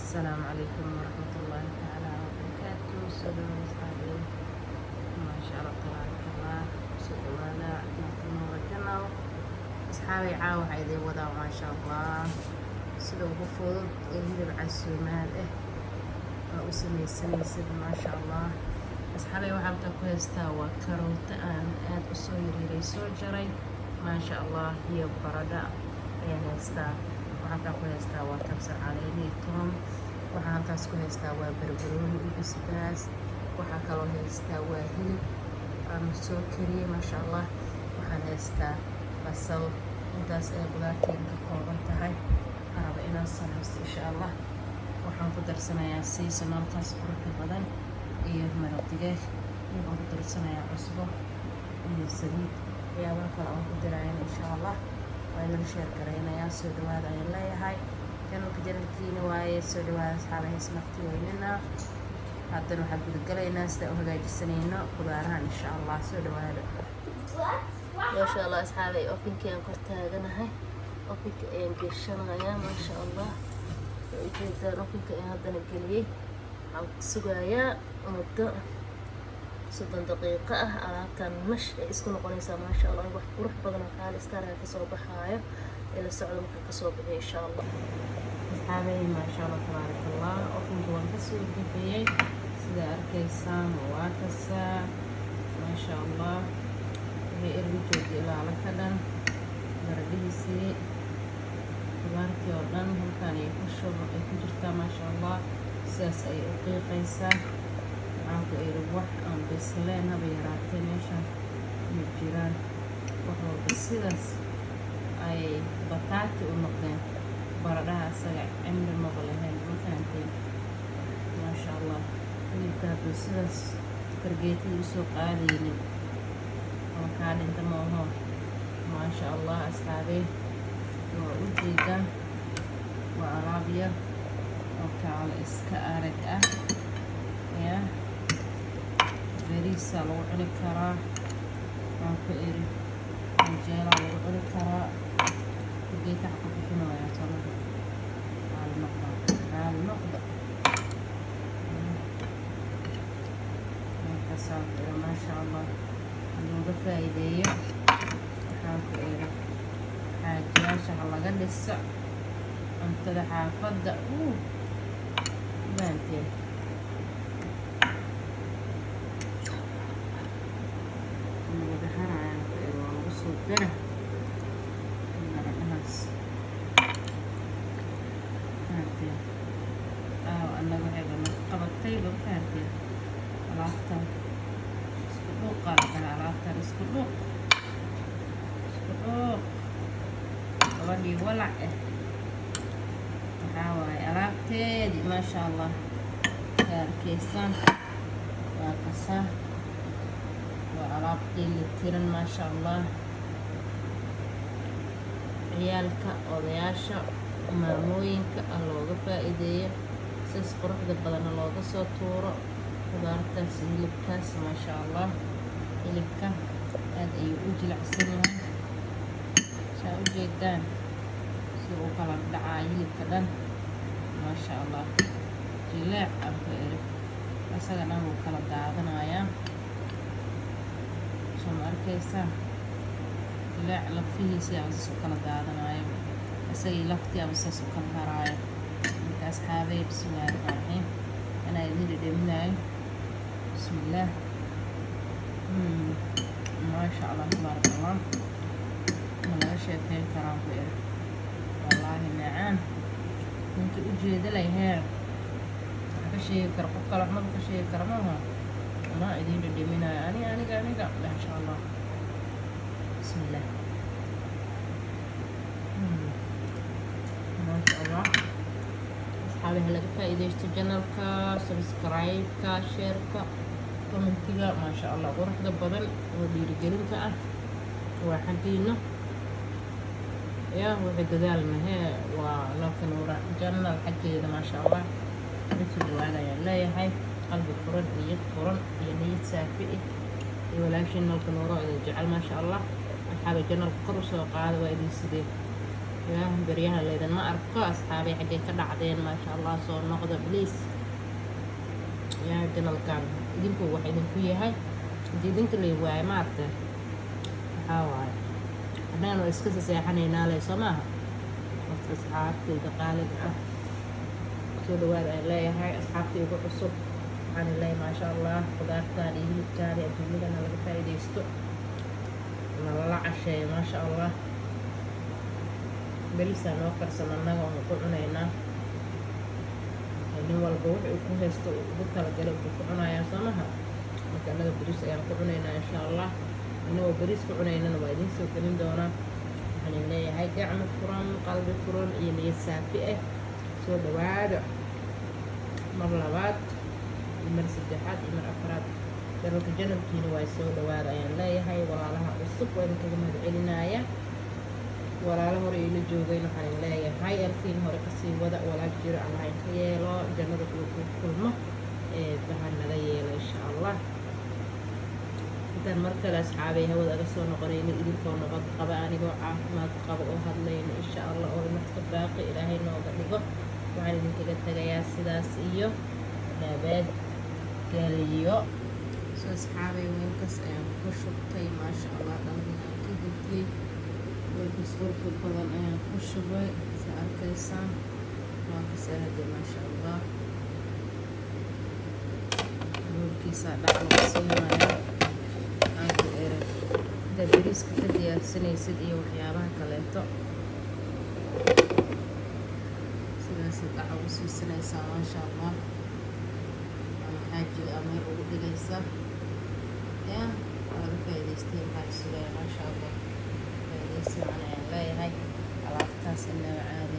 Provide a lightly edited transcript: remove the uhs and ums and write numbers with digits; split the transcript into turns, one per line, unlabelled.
السلام عليكم ورحمة الله تعالى وبركاته. سلام أصحابي، ما شاء الله تبارك الله. سدوانا نور الجنة أصحابي، عاو عيدي وضع ما شاء الله. سدو بفوض اللي بعسومات وسمي سد ما شاء الله. أصحابي وحبتا كويستا وكروت أن آد أصويري ريسو جري ما شاء الله. هي بردا هيستا waxaan ku haystaa waa kabsar caleeni toon, waxaan halkaas ku haystaa waa barbarooni iyo basbaas, waxaa kaloo haystaa waa hilib aan soo kariyey maasha allah, waxaan haystaa basal. intaas ay qudaarteeda ka kooban tahay. waxaan rabaa inaan samaysto insha allah. waxaan ku darsanayaa seasonalkaas quruxda badan iyo maraq digaag, waxaan ku darsanayaa cusbo iyo saliid, waxyaabaha kale aan ku daraayana insha allah وأنا نشير كرينا يا سود وهذا يلا يا هاي كانوا كجرتين وايد سود وهذا أصحابي اسمعتي ويننا حتى نحب الجلي ناس تأوه جاي السنين خضارها إن شاء الله سود وهذا ما شاء الله أصحابي. أوكي كان كرتها جنا هاي أوكي كان قشنا يا ما شاء الله. إذا أوكي كان هذا الجلي أو سجايا مدة 6 دقيقة alaabtan mash ay isku noqonaysaa ma sha Allah. wax qurux badan oo kale istaara ka soo baxaayo ila socdo marka ka soo bixiyo insha Allah. asxaabay ma sha Allah tabarakallah. ofinka waan ka soo bixiyay sida arkaysaan waa kasa ma sha Allah. way irbijoodi ilaa la kadan baradhiisi qudaartii oo dhan halkaan ay ku shubo ay ku jirtaa ma sha Allah. sidaas ay u qiiqaysaa. aanku ay wax aan bisleen haba yaraatee meeshaan ma jiraan. wax walba sidaas ay bataati u noqdeen. baradhaha asaga cimri maba lahayn, ma fahanteen ma sha Allah. hilibka hadduu sidaas fargeetada usoo qaadaynin ama kaa dhinta ma aho ma sha Allah. asxaabey waa u jeedaa waa alaab yar oo kaala iska arag ah ya. bariisa lagu cuni karaa, waan ku eri canjeela lagu cuni karaa. geedka xaqa bixinaya talada caali noqda markaasaa ma sha Allah looga faa'iideeyo. waxaan ku eri xaajiyaasha ha laga dhiso cuntada xaafadda maanteen. dara baradhahaas fahanteen annaga waxayba na qabatayba fahanteen. alaabtan isku dhuuqaa la dhahaa. alaabtan isku dhuuq gabadhii walac waxaa waaye alaabteedii ma sha Allah. kaa arkaysaan waa kasaa waa alaab qiili tiran ma sha Allah. ciyaalka odayaasha maamooyinka looga faa'iideeyo sidaas quruxda badanna looga soo tuuro qudaartaas hilibkaas ma sha Allah. hilibka aad ayuu u jilicsan yahay saa u jeedaan si uu kala dhacaa hilibka dhan ma sha Allah. jileec aan ku eri asaga dhan wuu kala daadanayaa soo ma arkaysaa. jileec lafihiisi ama saas u kala daadanayo isagii laftii ama saas u kala haraayo. marka asxaabey bismillaahi rahmaani rahiim anaa idin dhedheminayo bismillaah. ma sha Allah tabarakallah. ma laga sheekeyn karaan ku eri wallaahi macaan. ninkii u jeeda laheer wax ka sheegi kara qof kale waxmaba ka sheegi kara maaha. anaa idin dhedheminayo aniga ma sha Allah. بسم الله ما شاء الله. أصحابي هلا فائدة جنالكا سبسكرايبكا شيركا كومنتيكا ما شاء الله. قرح بدن ودير جرينكا وحقينا يا وحد دالنا هي ولكن ورا جنال حقي ما شاء الله. مثل هذا يلا يا هاي قلب فرن نية فرن نية سافئة ولكن نلقى نورا إذا جعل ما شاء الله. أصحاب الجنة القرص وقاعدة وإذن سديد ilaah beryaha laydinma arko asxaabay xaggay ka dhacdeen maasha allah soo noqda bliis yaa janalkan idinku wax idinku yahay haddii idinka lay waayo maaragta waxaa waaye haddaan waa iska saseexanaynaa leh soo maaha marka asxaabtayda qaaliga ah soo dhawaada aan leeyahay asxaabtay ugu cusub waxaan leeyahay maasha allah qudaartaan iyo hilibkaan iyo adduunyadana laga faa'iidaysto nalala casheeyo maasha allah belisaa noo karsan annaga oonu ku cunaynaa nin walba wuxuu ku haysto ugu talagala wuxuu ku cunayaa soo maha marka annaga beriis ayaan ku cunaynaa insha allah inagoo beriis ku cunaynana waa idiin soo gelin doonaa waxaan leeyahay gacmo furan qalbi furan iyo niyad saafi ah soo dhawaada mar labaad iyo mar saddexaad iyo mar afraad janalkiina waa soo dhawaada ayaan leeyahay walaalaha cusub waa idinkaga mahad celinaya walaalo hore ila joogayna waxaan leeyahay arkiin hore kasii wada walaal jiro allah inka yeelo jannada uu ku kulmo bahan naga yeelo insha allah intaan mar kale asxaabay hawada aga soo noqonayna idinkoo nabad qaba anigoo caafimaad qaba oo hadlayna insha allah oo nafta baaqi ilaahay nooga dhigo waxaan idinkaga tagayaa sidaas iyo nabad geliyo soo asxaabay weelkaas ayaan ku shubtay maasha allah dhanaan ka gudiyey weelkaas warka badan ayaan ku shubay sa arkaysaan waa kasahade maasha allah weelkiisaa dhac laga siinaya aanku erag intaad beriiska ka diyaarsanaysid iyo waxyaabaha kaleeto sidaasad dhaca ugu siisanaysaa maasha allah xaajiga ameel ugu dhigaysa ya waa laga faa'idaystay maxaa isugaya maasha allah faa'iidaysi macna ayaan leeyahay alaabtaas inaba caadi